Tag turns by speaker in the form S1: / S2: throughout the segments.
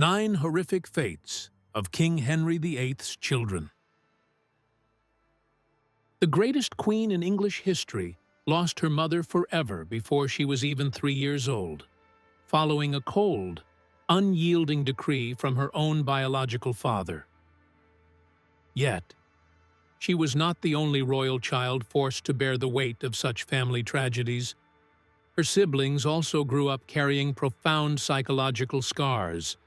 S1: 9 Horrific Fates of King Henry VIII's Children. The greatest queen in English history lost her mother forever before she was even 3 years old, following a cold, unyielding decree from her own biological father. Yet, she was not the only royal child forced to bear the weight of such family tragedies. Her siblings also grew up carrying profound psychological scars.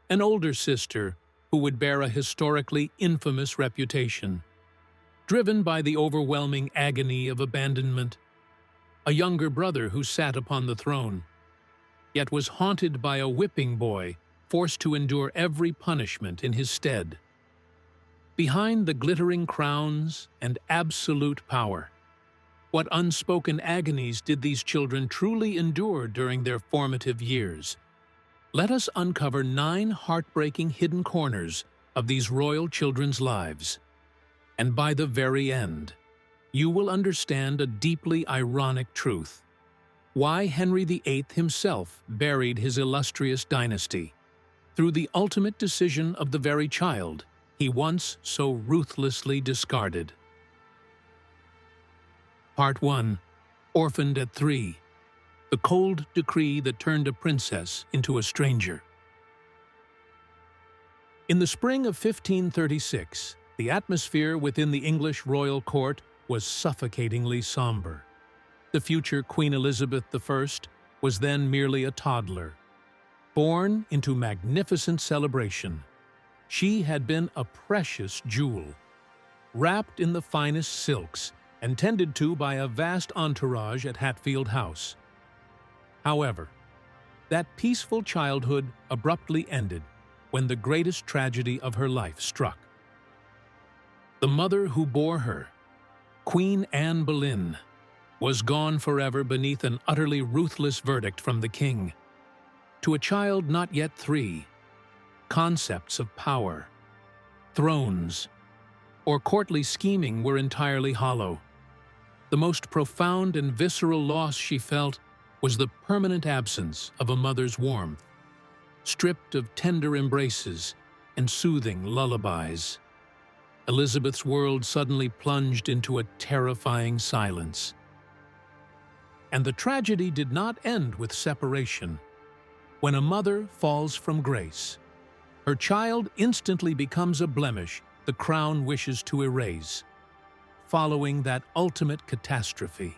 S1: An older sister who would bear a historically infamous reputation, driven by the overwhelming agony of abandonment. A younger brother who sat upon the throne, yet was haunted by a whipping boy forced to endure every punishment in his stead. Behind the glittering crowns and absolute power, what unspoken agonies did these children truly endure during their formative years? Let us uncover 9 heartbreaking hidden corners of these royal children's lives. And by the very end, you will understand a deeply ironic truth: why Henry VIII himself buried his illustrious dynasty through the ultimate decision of the very child he once so ruthlessly discarded. Part 1. Orphaned at 3. The cold decree that turned a princess into a stranger. In the spring of 1536, the atmosphere within the English royal court was suffocatingly somber. The future Queen Elizabeth I was then merely a toddler. Born into magnificent celebration, she had been a precious jewel, wrapped in the finest silks and tended to by a vast entourage at Hatfield House. However, that peaceful childhood abruptly ended when the greatest tragedy of her life struck. The mother who bore her, Queen Anne Boleyn, was gone forever beneath an utterly ruthless verdict from the king. To a child not yet 3, concepts of power, thrones, or courtly scheming were entirely hollow. The most profound and visceral loss she felt was the permanent absence of a mother's warmth, stripped of tender embraces and soothing lullabies. Elizabeth's world suddenly plunged into a terrifying silence. And the tragedy did not end with separation. When a mother falls from grace, her child instantly becomes a blemish the crown wishes to erase. Following that ultimate catastrophe,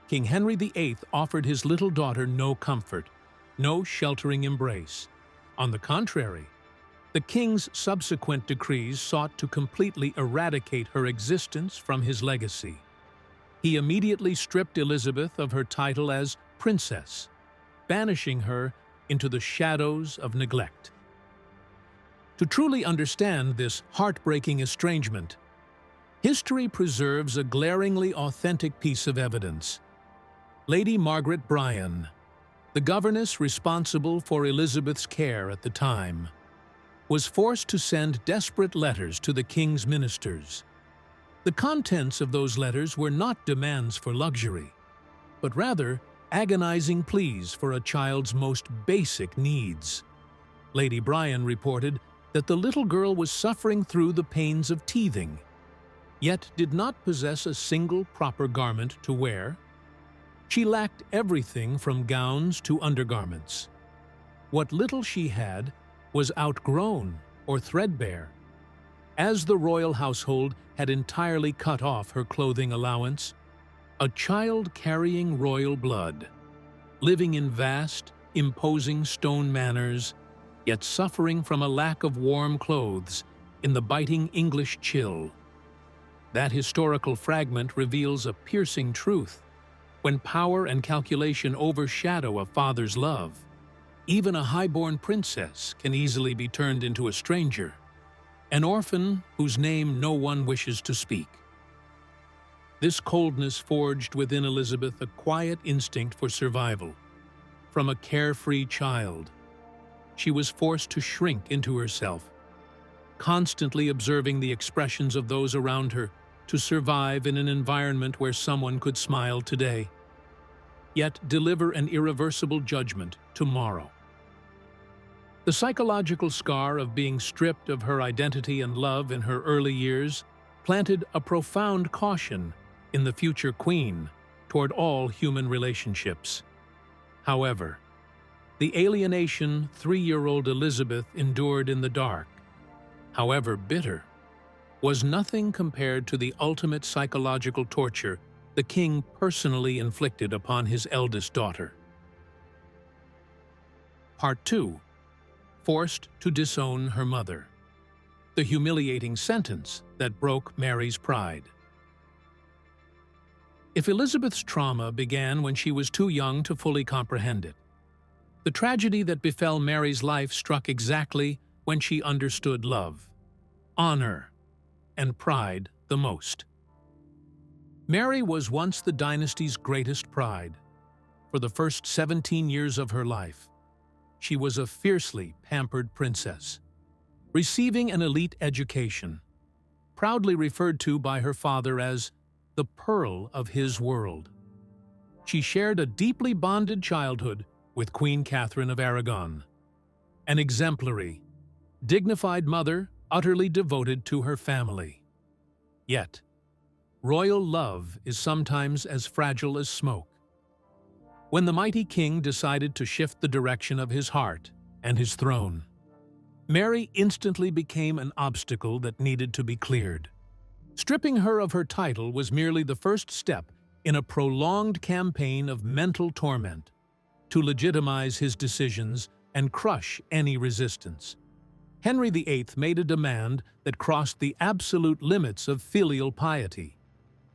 S1: King Henry VIII offered his little daughter no comfort, no sheltering embrace. On the contrary, the king's subsequent decrees sought to completely eradicate her existence from his legacy. He immediately stripped Elizabeth of her title as princess, banishing her into the shadows of neglect. To truly understand this heartbreaking estrangement, history preserves a glaringly authentic piece of evidence. Lady Margaret Bryan, the governess responsible for Elizabeth's care at the time, was forced to send desperate letters to the king's ministers. The contents of those letters were not demands for luxury, but rather agonizing pleas for a child's most basic needs. Lady Bryan reported that the little girl was suffering through the pains of teething, yet did not possess a single proper garment to wear. She lacked everything from gowns to undergarments. What little she had was outgrown or threadbare. As the royal household had entirely cut off her clothing allowance, a child carrying royal blood, living in vast, imposing stone manors, yet suffering from a lack of warm clothes in the biting English chill. That historical fragment reveals a piercing truth. When power and calculation overshadow a father's love, even a high-born princess can easily be turned into a stranger, an orphan whose name no one wishes to speak. This coldness forged within Elizabeth a quiet instinct for survival. From a carefree child, she was forced to shrink into herself, constantly observing the expressions of those around her to survive in an environment where someone could smile today, yet deliver an irreversible judgment tomorrow. The psychological scar of being stripped of her identity and love in her early years planted a profound caution in the future queen toward all human relationships. However, the alienation 3-year-old Elizabeth endured in the dark, however bitter, was nothing compared to the ultimate psychological torture the king personally inflicted upon his eldest daughter. Part 2. Forced to disown her mother. The humiliating sentence that broke Mary's pride. If Elizabeth's trauma began when she was too young to fully comprehend it, the tragedy that befell Mary's life struck exactly when she understood love, honor, and pride the most. Mary was once the dynasty's greatest pride. For the first 17 years of her life, she was a fiercely pampered princess, receiving an elite education, proudly referred to by her father as the pearl of his world. She shared a deeply bonded childhood with Queen Catherine of Aragon, an exemplary, dignified mother utterly devoted to her family. Yet, royal love is sometimes as fragile as smoke. When the mighty king decided to shift the direction of his heart and his throne, Mary instantly became an obstacle that needed to be cleared. Stripping her of her title was merely the first step in a prolonged campaign of mental torment to legitimize his decisions and crush any resistance. Henry VIII made a demand that crossed the absolute limits of filial piety.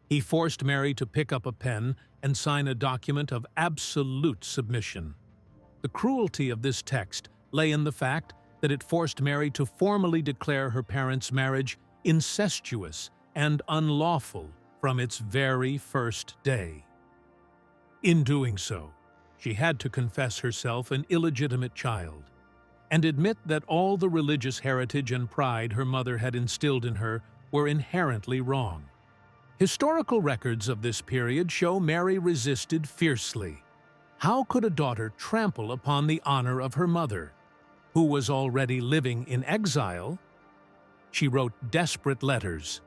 S1: He forced Mary to pick up a pen and sign a document of absolute submission. The cruelty of this text lay in the fact that it forced Mary to formally declare her parents' marriage incestuous and unlawful from its very first day. In doing so, she had to confess herself an illegitimate child and admit that all the religious heritage and pride her mother had instilled in her were inherently wrong. Historical records of this period show Mary resisted fiercely. How could a daughter trample upon the honor of her mother, who was already living in exile? She wrote desperate letters,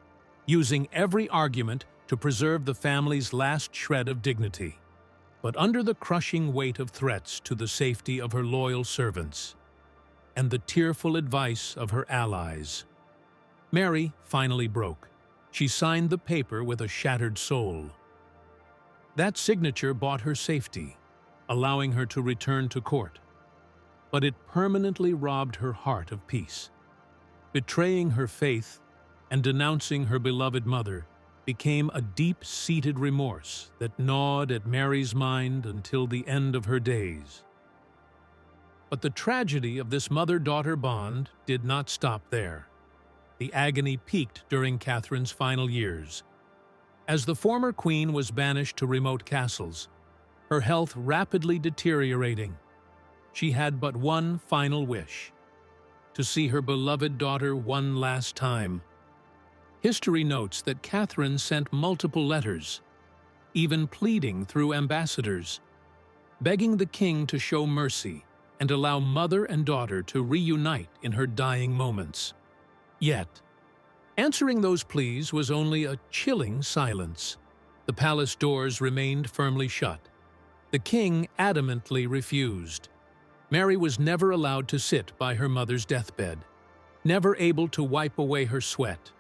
S1: using every argument to preserve the family's last shred of dignity. But under the crushing weight of threats to the safety of her loyal servants and the tearful advice of her allies, Mary finally broke. She signed the paper with a shattered soul. That signature bought her safety, allowing her to return to court. But it permanently robbed her heart of peace. Betraying her faith and denouncing her beloved mother became a deep-seated remorse that gnawed at Mary's mind until the end of her days. But the tragedy of this mother-daughter bond did not stop there. The agony peaked during Catherine's final years. As the former queen was banished to remote castles, her health rapidly deteriorating, she had but one final wish: to see her beloved daughter one last time. History notes that Catherine sent multiple letters, even pleading through ambassadors, begging the king to show mercy and allow mother and daughter to reunite in her dying moments. Yet, answering those pleas was only a chilling silence. The palace doors remained firmly shut. The king adamantly refused. Mary was never allowed to sit by her mother's deathbed, never able to wipe away her sweat,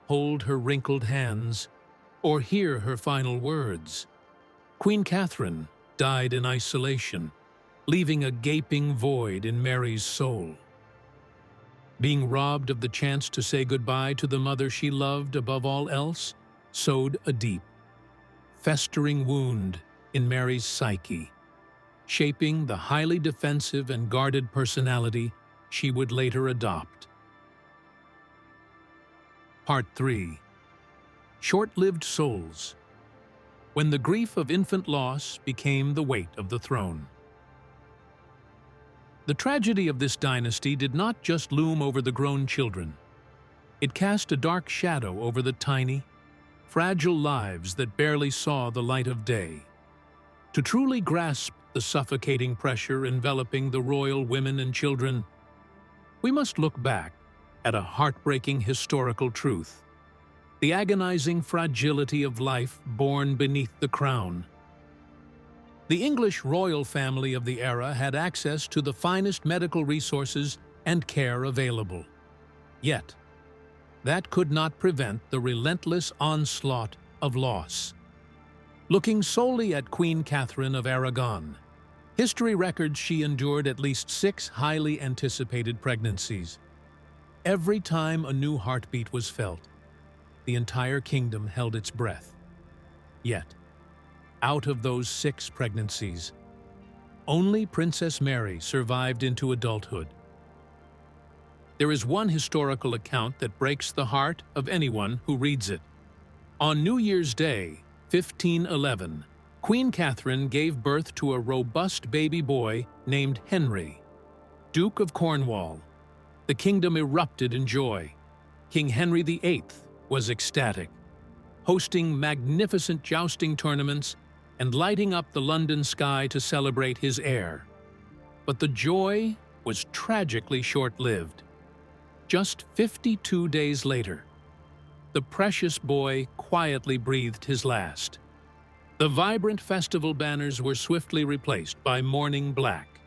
S1: hold her wrinkled hands, or hear her final words. Queen Catherine died in isolation, leaving a gaping void in Mary's soul. Being robbed of the chance to say goodbye to the mother she loved above all else sowed a deep, festering wound in Mary's psyche, shaping the highly defensive and guarded personality she would later adopt. Part 3. Short-lived souls. When the grief of infant loss became the weight of the throne. The tragedy of this dynasty did not just loom over the grown children. It cast a dark shadow over the tiny, fragile lives that barely saw the light of day. To truly grasp the suffocating pressure enveloping the royal women and children, we must look back at a heartbreaking historical truth: the agonizing fragility of life born beneath the crown. The English royal family of the era had access to the finest medical resources and care available. Yet, that could not prevent the relentless onslaught of loss. Looking solely at Queen Catherine of Aragon, history records she endured at least 6 highly anticipated pregnancies. Every time a new heartbeat was felt, the entire kingdom held its breath. Yet, out of those 6 pregnancies, only Princess Mary survived into adulthood. There is one historical account that breaks the heart of anyone who reads it. On New Year's Day, 1511, Queen Catherine gave birth to a robust baby boy named Henry, Duke of Cornwall. The kingdom erupted in joy. King Henry VIII was ecstatic, hosting magnificent jousting tournaments and lighting up the London sky to celebrate his heir. But the joy was tragically short-lived. Just 52 days later, the precious boy quietly breathed his last. The vibrant festival banners were swiftly replaced by mourning black.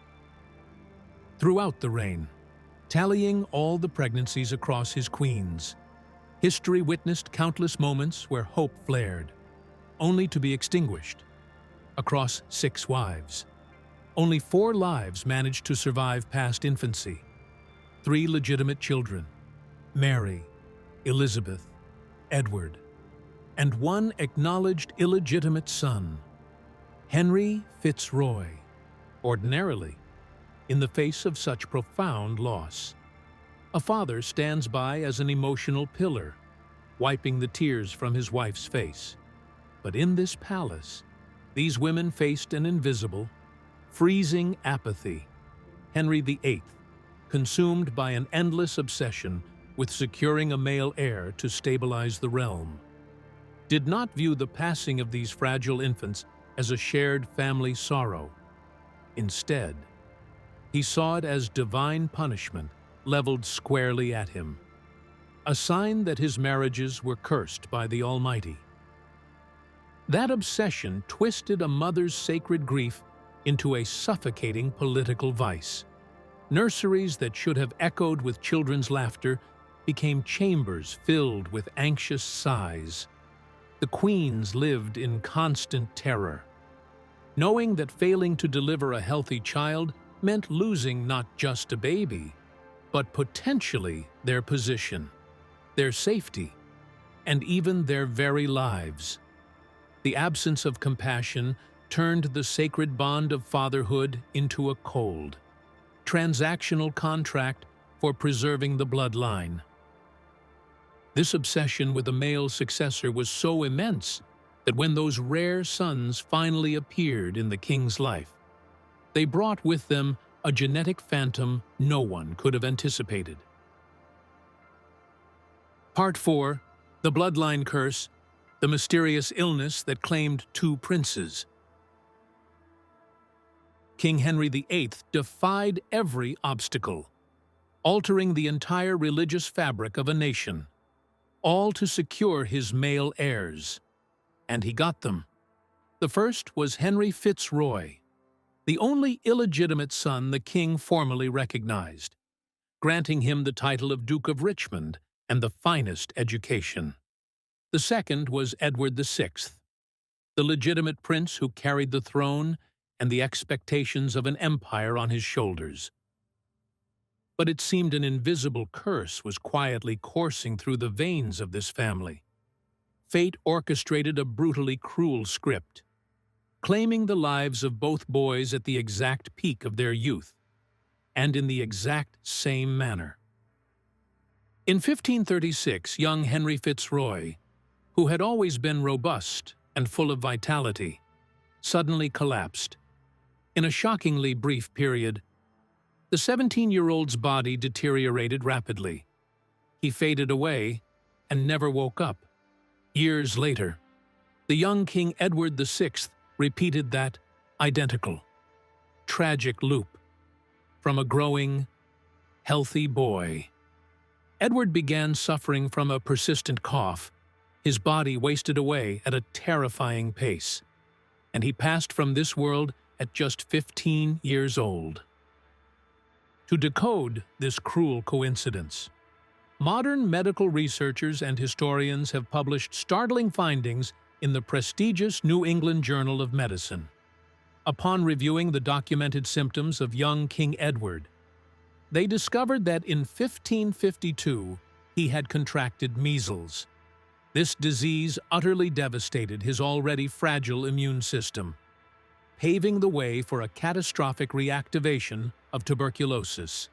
S1: Throughout the reign, tallying all the pregnancies across his queens, history witnessed countless moments where hope flared, only to be extinguished. Across 6 wives, only 4 lives managed to survive past infancy. 3 legitimate children, Mary, Elizabeth, Edward, and 1 acknowledged illegitimate son, Henry Fitzroy. Ordinarily, in the face of such profound loss, a father stands by as an emotional pillar, wiping the tears from his wife's face. But in this palace, these women faced an invisible, freezing apathy. Henry VIII, consumed by an endless obsession with securing a male heir to stabilize the realm, did not view the passing of these fragile infants as a shared family sorrow. Instead, he saw it as divine punishment leveled squarely at him, a sign that his marriages were cursed by the Almighty. That obsession twisted a mother's sacred grief into a suffocating political vice. Nurseries that should have echoed with children's laughter became chambers filled with anxious sighs. The queens lived in constant terror, knowing that failing to deliver a healthy child meant losing not just a baby, but potentially their position, their safety, and even their very lives. The absence of compassion turned the sacred bond of fatherhood into a cold, transactional contract for preserving the bloodline. This obsession with a male successor was so immense that when those rare sons finally appeared in the king's life, they brought with them a genetic phantom no one could have anticipated. Part 4. The Bloodline Curse, the mysterious illness that claimed 2 princes. King Henry VIII defied every obstacle, altering the entire religious fabric of a nation, all to secure his male heirs. And he got them. The first was Henry Fitzroy, the only illegitimate son the king formally recognized, granting him the title of Duke of Richmond and the finest education. The second was Edward VI, the legitimate prince who carried the throne and the expectations of an empire on his shoulders. But it seemed an invisible curse was quietly coursing through the veins of this family. Fate orchestrated a brutally cruel script, claiming the lives of both boys at the exact peak of their youth, and in the exact same manner. In 1536, young Henry Fitzroy, who had always been robust and full of vitality, suddenly collapsed. In a shockingly brief period, the 17-year-old's body deteriorated rapidly. He faded away and never woke up. Years later, the young King Edward VI repeated that identical, tragic loop, from a growing, healthy boy. Edward began suffering from a persistent cough. His body wasted away at a terrifying pace, and he passed from this world at just 15 years old. To decode this cruel coincidence, modern medical researchers and historians have published startling findings in the prestigious New England Journal of Medicine. Upon reviewing the documented symptoms of young King Edward, they discovered that in 1552 he had contracted measles. This disease utterly devastated his already fragile immune system, paving the way for a catastrophic reactivation of tuberculosis.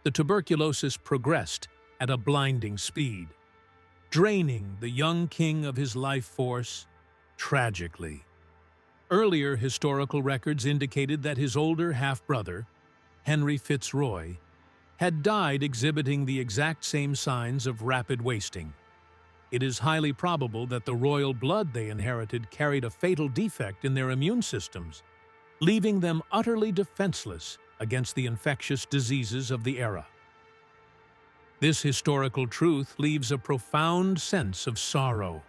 S1: The tuberculosis progressed at a blinding speed, draining the young king of his life force tragically. Earlier historical records indicated that his older half-brother, Henry VIII, had died exhibiting the exact same signs of rapid wasting. It is highly probable that the royal blood they inherited carried a fatal defect in their immune systems, leaving them utterly defenseless against the infectious diseases of the era. This historical truth leaves a profound sense of sorrow.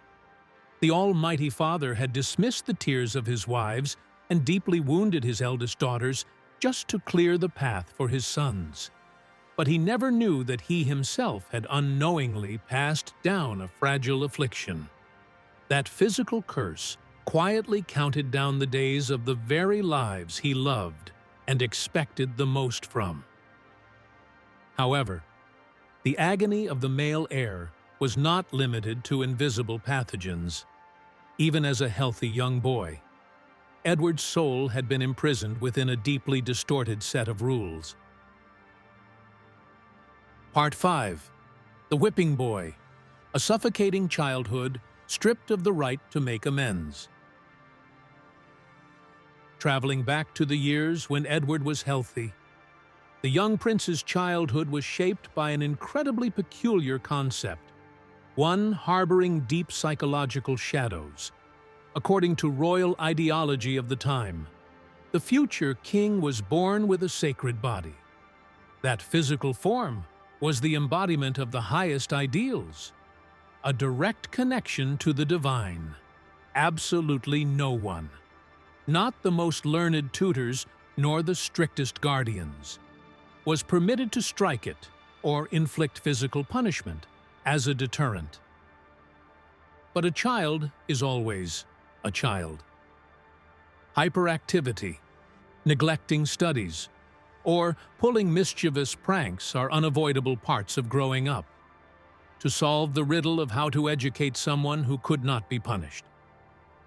S1: The Almighty Father had dismissed the tears of his wives and deeply wounded his eldest daughters just to clear the path for his sons. But he never knew that he himself had unknowingly passed down a fragile affliction. That physical curse quietly counted down the days of the very lives he loved and expected the most from. However, the agony of the male heir was not limited to invisible pathogens. Even as a healthy young boy, Edward's soul had been imprisoned within a deeply distorted set of rules. Part 5. The Whipping Boy, a suffocating childhood stripped of the right to make amends. Traveling back to the years when Edward was healthy, the young prince's childhood was shaped by an incredibly peculiar concept, one harboring deep psychological shadows. According to royal ideology of the time, the future king was born with a sacred body. That physical form was the embodiment of the highest ideals, a direct connection to the divine. Absolutely no one, not the most learned tutors nor the strictest guardians, was permitted to strike it or inflict physical punishment as a deterrent. But a child is always a child. Hyperactivity, neglecting studies, or pulling mischievous pranks are unavoidable parts of growing up. To solve the riddle of how to educate someone who could not be punished,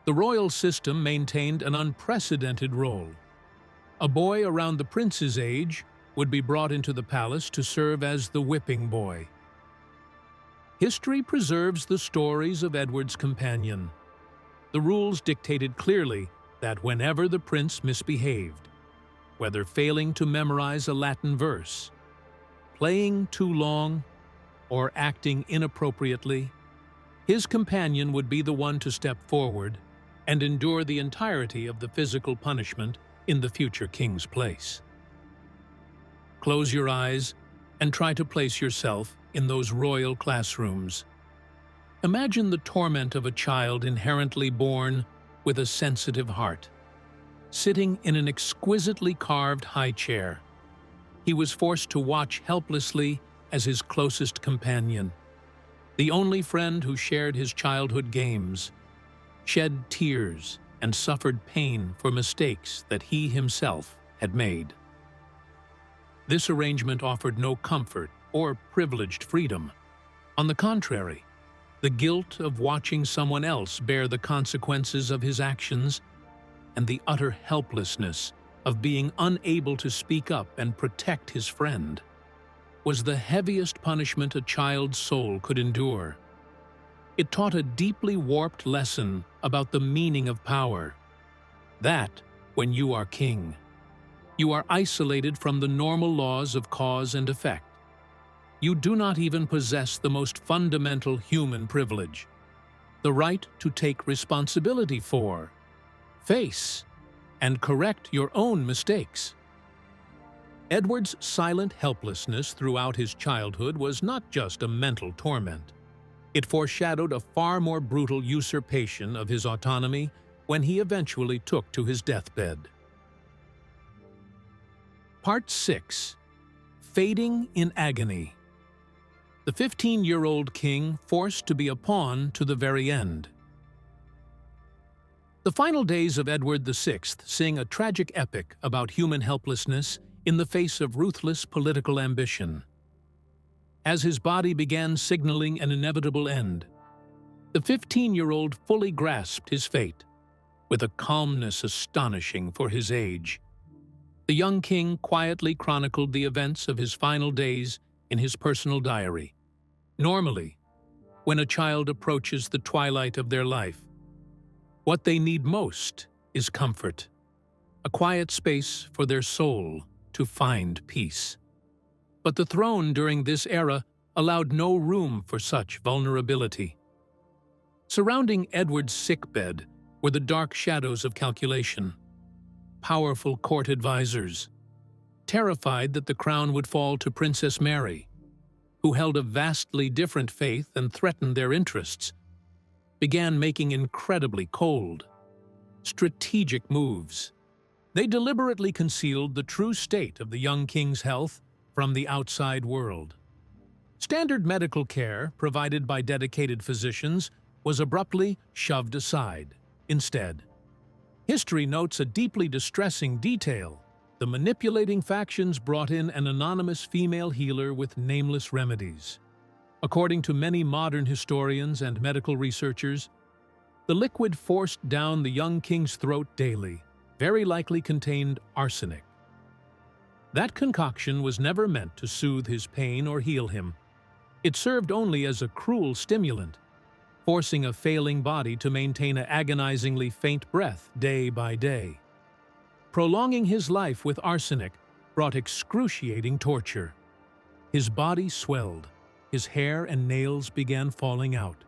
S1: the royal system maintained an unprecedented role. A boy around the prince's age would be brought into the palace to serve as the whipping boy. History preserves the stories of Edward's companion. The rules dictated clearly that whenever the prince misbehaved, whether failing to memorize a Latin verse, playing too long, or acting inappropriately, his companion would be the one to step forward and endure the entirety of the physical punishment in the future king's place. Close your eyes and try to place yourself in those royal classrooms. Imagine the torment of a child inherently born with a sensitive heart. Sitting in an exquisitely carved high chair, he was forced to watch helplessly as his closest companion, the only friend who shared his childhood games, shed tears and suffered pain for mistakes that he himself had made. This arrangement offered no comfort or privileged freedom. On the contrary, the guilt of watching someone else bear the consequences of his actions and the utter helplessness of being unable to speak up and protect his friend was the heaviest punishment a child's soul could endure. It taught a deeply warped lesson about the meaning of power. That, when you are king, you are isolated from the normal laws of cause and effect. You do not even possess the most fundamental human privilege, the right to take responsibility for, face, and correct your own mistakes. Edward's silent helplessness throughout his childhood was not just a mental torment. It foreshadowed a far more brutal usurpation of his autonomy when he eventually took to his deathbed. Part 6. Fading in Agony. The 15-year-old king forced to be a pawn to the very end. The final days of Edward VI sing a tragic epic about human helplessness in the face of ruthless political ambition. As his body began signaling an inevitable end, the 15-year-old fully grasped his fate, with a calmness astonishing for his age. The young king quietly chronicled the events of his final days in his personal diary. Normally, when a child approaches the twilight of their life, what they need most is comfort, a quiet space for their soul to find peace. But the throne during this era allowed no room for such vulnerability. Surrounding Edward's sickbed were the dark shadows of calculation. Powerful court advisors, terrified that the crown would fall to Princess Mary, who held a vastly different faith and threatened their interests, began making incredibly cold, strategic moves. They deliberately concealed the true state of the young king's health from the outside world. Standard medical care, provided by dedicated physicians, was abruptly shoved aside. Instead, history notes a deeply distressing detail. The manipulating factions brought in an anonymous female healer with nameless remedies. According to many modern historians and medical researchers, the liquid forced down the young king's throat daily very likely contained arsenic. That concoction was never meant to soothe his pain or heal him. It served only as a cruel stimulant, forcing a failing body to maintain an agonizingly faint breath day by day. Prolonging his life with arsenic brought excruciating torture. His body swelled, his hair and nails began falling out,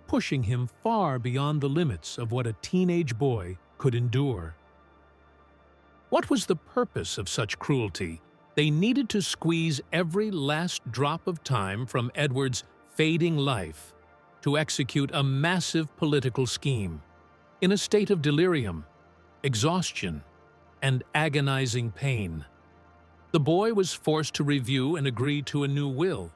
S1: pushing him far beyond the limits of what a teenage boy could endure. What was the purpose of such cruelty? They needed to squeeze every last drop of time from Edward's fading life to execute a massive political scheme. In a state of delirium, exhaustion, and agonizing pain, the boy was forced to review and agree to a new will.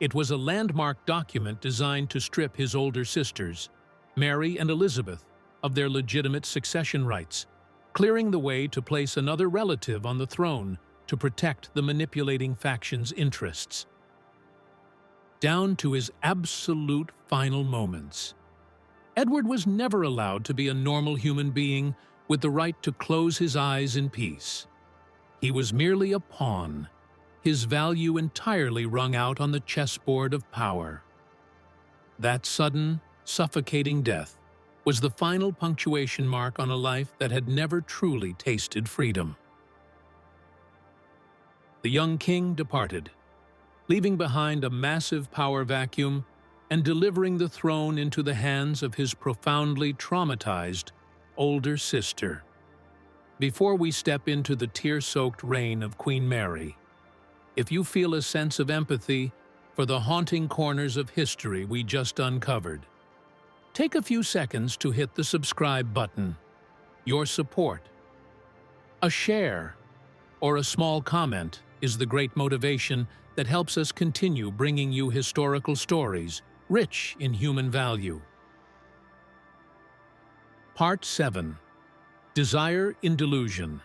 S1: It was a landmark document designed to strip his older sisters, Mary and Elizabeth, of their legitimate succession rights, clearing the way to place another relative on the throne to protect the manipulating faction's interests. Down to his absolute final moments, Edward was never allowed to be a normal human being with the right to close his eyes in peace. He was merely a pawn, his value entirely wrung out on the chessboard of power. That sudden, suffocating death was the final punctuation mark on a life that had never truly tasted freedom. The young king departed, leaving behind a massive power vacuum and delivering the throne into the hands of his profoundly traumatized older sister. Before we step into the tear-soaked reign of Queen Mary, if you feel a sense of empathy for the haunting corners of history we just uncovered, take a few seconds to hit the subscribe button. Your support, a share, or a small comment is the great motivation that helps us continue bringing you historical stories rich in human value. Part 7. Desire in Delusion.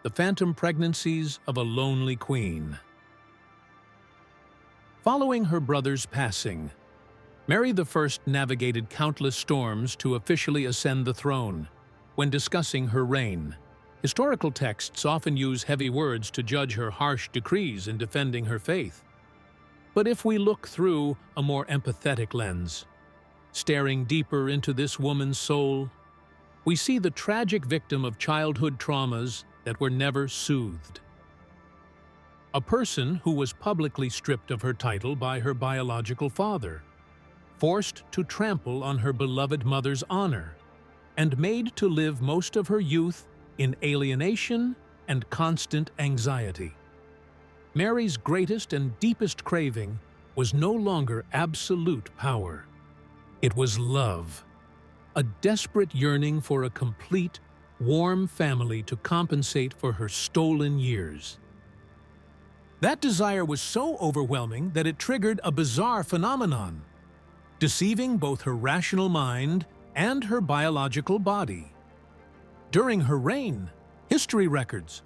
S1: The Phantom Pregnancies of a Lonely Queen. Following her brother's passing, Mary I navigated countless storms to officially ascend the throne. When discussing her reign, historical texts often use heavy words to judge her harsh decrees in defending her faith. But if we look through a more empathetic lens, staring deeper into this woman's soul, we see the tragic victim of childhood traumas that were never soothed. A person who was publicly stripped of her title by her biological father, forced to trample on her beloved mother's honor, and made to live most of her youth in alienation and constant anxiety. Mary's greatest and deepest craving was no longer absolute power. It was love, a desperate yearning for a complete, warm family to compensate for her stolen years. That desire was so overwhelming that it triggered a bizarre phenomenon, deceiving both her rational mind and her biological body. During her reign, history records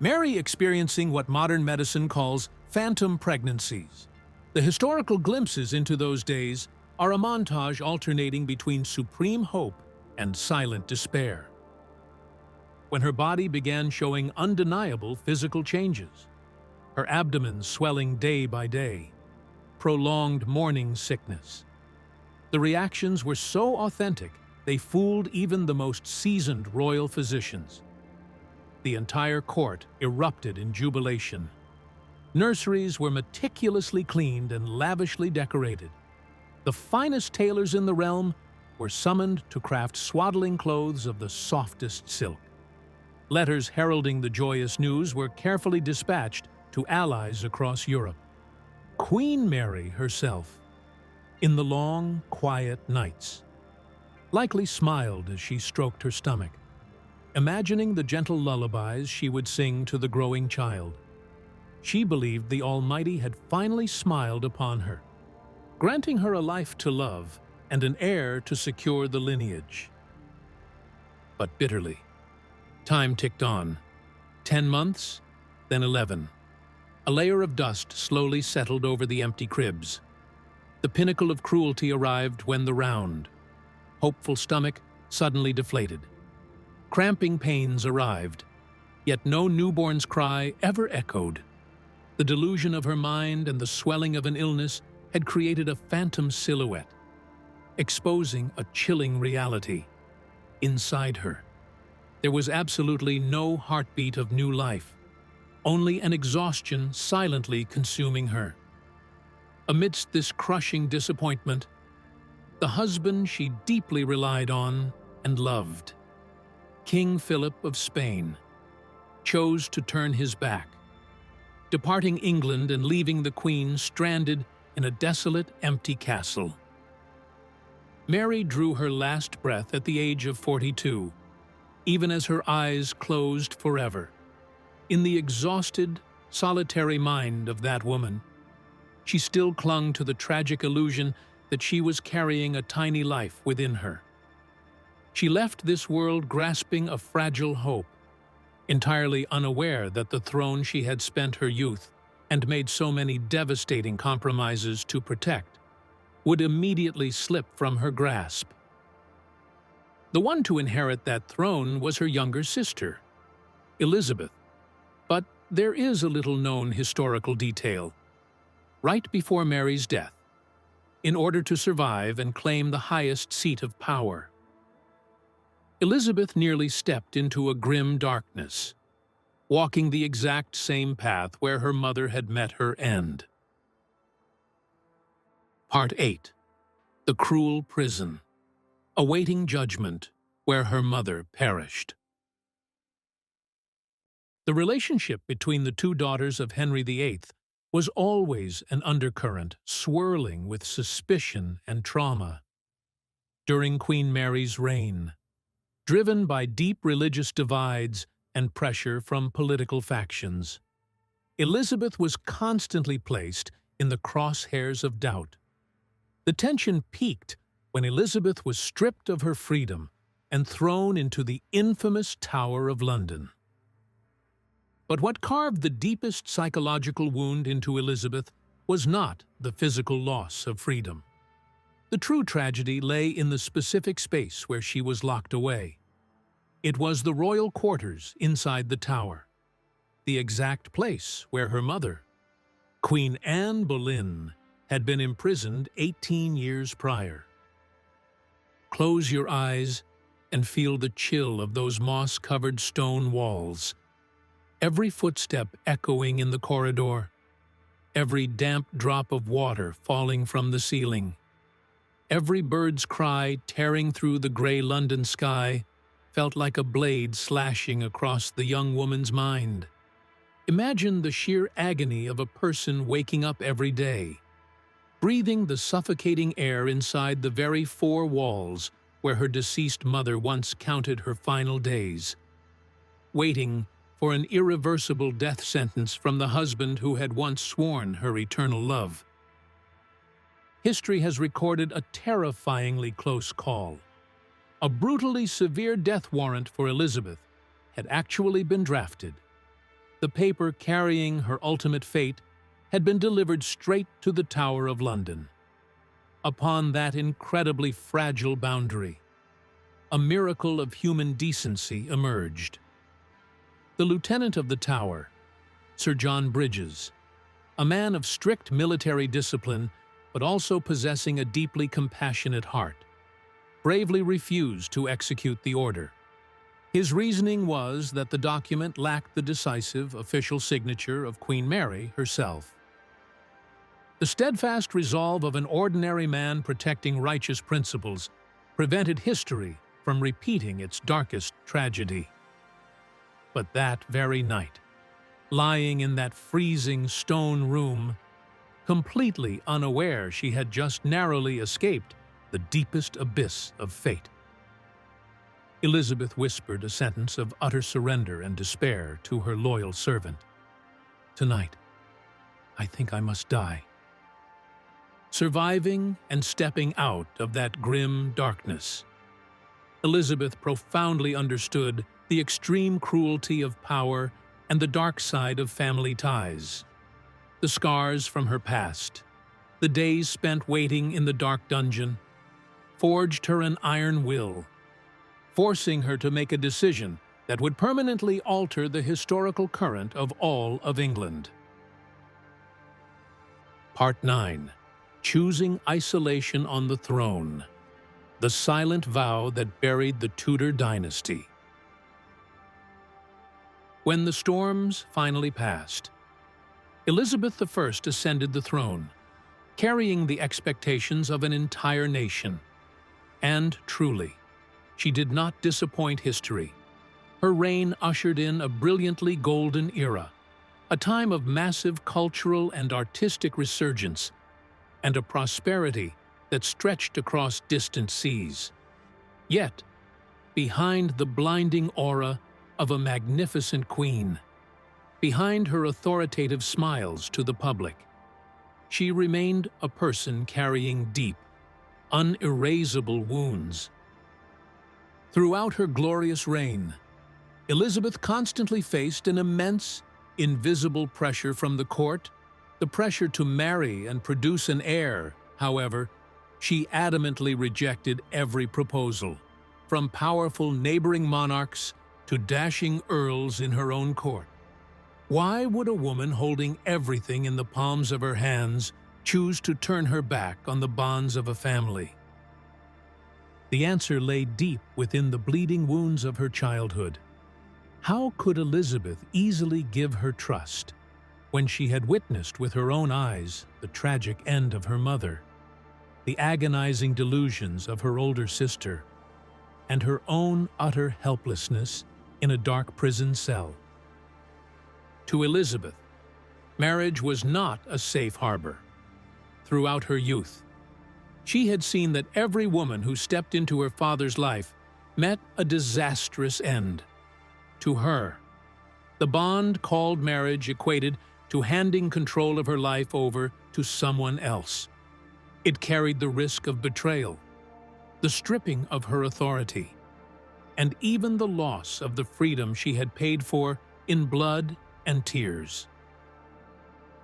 S1: Mary experiencing what modern medicine calls phantom pregnancies. The historical glimpses into those days are a montage alternating between supreme hope and silent despair. When her body began showing undeniable physical changes, her abdomen swelling day by day, prolonged morning sickness. The reactions were so authentic, they fooled even the most seasoned royal physicians. The entire court erupted in jubilation. Nurseries were meticulously cleaned and lavishly decorated. The finest tailors in the realm were summoned to craft swaddling clothes of the softest silk. Letters heralding the joyous news were carefully dispatched to allies across Europe. Queen Mary herself, in the long, quiet nights, likely smiled as she stroked her stomach, imagining the gentle lullabies she would sing to the growing child. She believed the Almighty had finally smiled upon her, granting her a life to love and an heir to secure the lineage. But bitterly, time ticked on. 10 months, then 11. A layer of dust slowly settled over the empty cribs. The pinnacle of cruelty arrived when the round, hopeful stomach suddenly deflated. Cramping pains arrived, yet no newborn's cry ever echoed. The delusion of her mind and the swelling of an illness had created a phantom silhouette, exposing a chilling reality. Inside her, there was absolutely no heartbeat of new life, only an exhaustion silently consuming her. Amidst this crushing disappointment, the husband she deeply relied on and loved, King Philip of Spain, chose to turn his back, departing England and leaving the Queen stranded in a desolate, empty castle. Mary drew her last breath at the age of 42, even as her eyes closed forever. In the exhausted, solitary mind of that woman, she still clung to the tragic illusion that she was carrying a tiny life within her. She left this world grasping a fragile hope, entirely unaware that the throne she had spent her youth and made so many devastating compromises to protect would immediately slip from her grasp. The one to inherit that throne was her younger sister, Elizabeth. But there is a little-known historical detail. Right before Mary's death, in order to survive and claim the highest seat of power, Elizabeth nearly stepped into a grim darkness, walking the exact same path where her mother had met her end. Part 8. The Cruel Prison. Awaiting judgment where her mother perished. The relationship between the two daughters of Henry VIII was always an undercurrent swirling with suspicion and trauma. During Queen Mary's reign, driven by deep religious divides and pressure from political factions, Elizabeth was constantly placed in the crosshairs of doubt. The tension peaked when Elizabeth was stripped of her freedom and thrown into the infamous Tower of London. But what carved the deepest psychological wound into Elizabeth was not the physical loss of freedom. The true tragedy lay in the specific space where she was locked away. It was the royal quarters inside the tower, the exact place where her mother, Queen Anne Boleyn, had been imprisoned 18 years prior. Close your eyes and feel the chill of those moss-covered stone walls, every footstep echoing in the corridor, every damp drop of water falling from the ceiling, every bird's cry tearing through the gray London sky, felt like a blade slashing across the young woman's mind. Imagine the sheer agony of a person waking up every day, breathing the suffocating air inside the very four walls where her deceased mother once counted her final days, waiting for an irreversible death sentence from the husband who had once sworn her eternal love. History has recorded a terrifyingly close call. A brutally severe death warrant for Elizabeth had actually been drafted. The paper carrying her ultimate fate had been delivered straight to the Tower of London. Upon that incredibly fragile boundary, a miracle of human decency emerged. The lieutenant of the Tower, Sir John Bridges, a man of strict military discipline but also possessing a deeply compassionate heart, bravely refused to execute the order. His reasoning was that the document lacked the decisive official signature of Queen Mary herself. The steadfast resolve of an ordinary man protecting righteous principles prevented history from repeating its darkest tragedy. But that very night, lying in that freezing stone room, completely unaware she had just narrowly escaped the deepest abyss of fate, Elizabeth whispered a sentence of utter surrender and despair to her loyal servant. "Tonight, I think I must die." Surviving and stepping out of that grim darkness, Elizabeth profoundly understood the extreme cruelty of power and the dark side of family ties. The scars from her past, the days spent waiting in the dark dungeon, forged her an iron will, forcing her to make a decision that would permanently alter the historical current of all of England. Part 9. Choosing isolation on the throne. The silent vow that buried the Tudor dynasty. When the storms finally passed, Elizabeth I ascended the throne, carrying the expectations of an entire nation. And truly, she did not disappoint history. Her reign ushered in a brilliantly golden era, a time of massive cultural and artistic resurgence, and a prosperity that stretched across distant seas. Yet, behind the blinding aura of a magnificent queen, behind her authoritative smiles to the public, she remained a person carrying deep, unerasable wounds. Throughout her glorious reign, Elizabeth constantly faced an immense, invisible pressure from the court, the pressure to marry and produce an heir. However, she adamantly rejected every proposal, from powerful neighboring monarchs to dashing earls in her own court. Why would a woman holding everything in the palms of her hands choose to turn her back on the bonds of a family? The answer lay deep within the bleeding wounds of her childhood. How could Elizabeth easily give her trust when she had witnessed with her own eyes the tragic end of her mother, the agonizing delusions of her older sister, and her own utter helplessness in a dark prison cell? To Elizabeth, marriage was not a safe harbor. Throughout her youth, she had seen that every woman who stepped into her father's life met a disastrous end. To her, the bond called marriage equated to handing control of her life over to someone else. It carried the risk of betrayal, the stripping of her authority, and even the loss of the freedom she had paid for in blood and tears.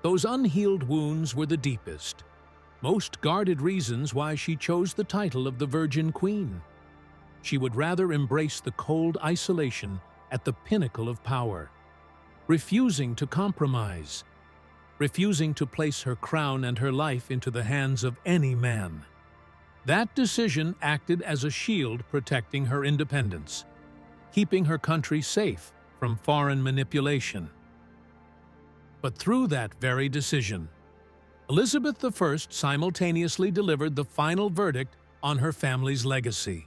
S1: Those unhealed wounds were the deepest, most guarded reasons why she chose the title of the Virgin Queen. She would rather embrace the cold isolation at the pinnacle of power, refusing to compromise, refusing to place her crown and her life into the hands of any man. That decision acted as a shield protecting her independence, keeping her country safe from foreign manipulation. But through that very decision, Elizabeth I simultaneously delivered the final verdict on her family's legacy.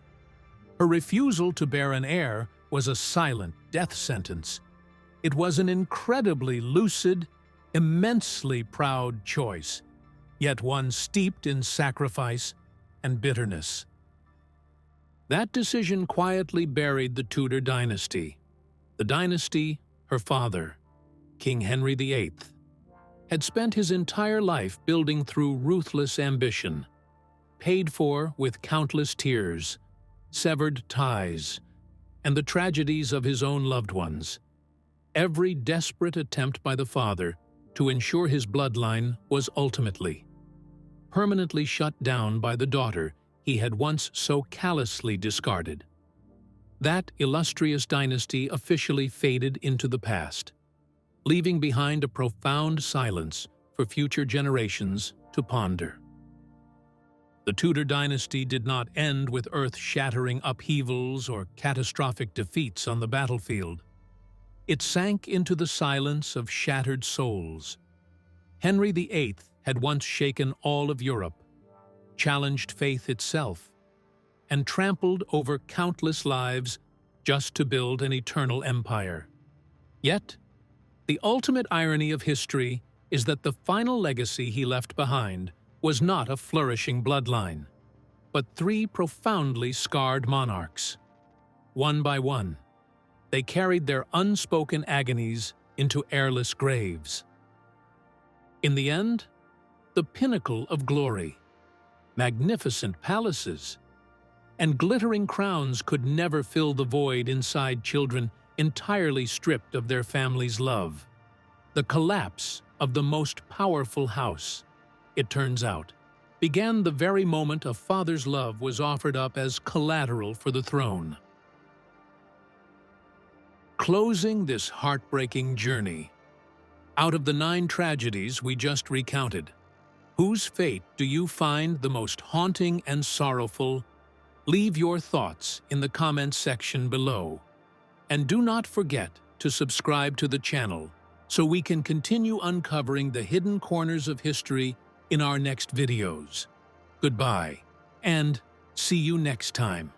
S1: Her refusal to bear an heir was a silent death sentence. It was an incredibly lucid, immensely proud choice, yet one steeped in sacrifice and bitterness. That decision quietly buried the Tudor dynasty. The dynasty her father, King Henry VIII, had spent his entire life building through ruthless ambition, paid for with countless tears, severed ties, and the tragedies of his own loved ones. Every desperate attempt by the father to ensure his bloodline was ultimately, permanently shut down by the daughter he had once so callously discarded. That illustrious dynasty officially faded into the past, leaving behind a profound silence for future generations to ponder. The Tudor dynasty did not end with earth-shattering upheavals or catastrophic defeats on the battlefield. It sank into the silence of shattered souls. Henry VIII had once shaken all of Europe, challenged faith itself, and trampled over countless lives just to build an eternal empire. Yet, the ultimate irony of history is that the final legacy he left behind was not a flourishing bloodline, but three profoundly scarred monarchs. One by one, they carried their unspoken agonies into airless graves. In the end, the pinnacle of glory, magnificent palaces, and glittering crowns could never fill the void inside children entirely stripped of their family's love. The collapse of the most powerful house, it turns out, began the very moment a father's love was offered up as collateral for the throne. Closing this heartbreaking journey, out of the 9 tragedies we just recounted, whose fate do you find the most haunting and sorrowful? Leave your thoughts in the comments section below. And do not forget to subscribe to the channel so we can continue uncovering the hidden corners of history in our next videos. Goodbye, and see you next time.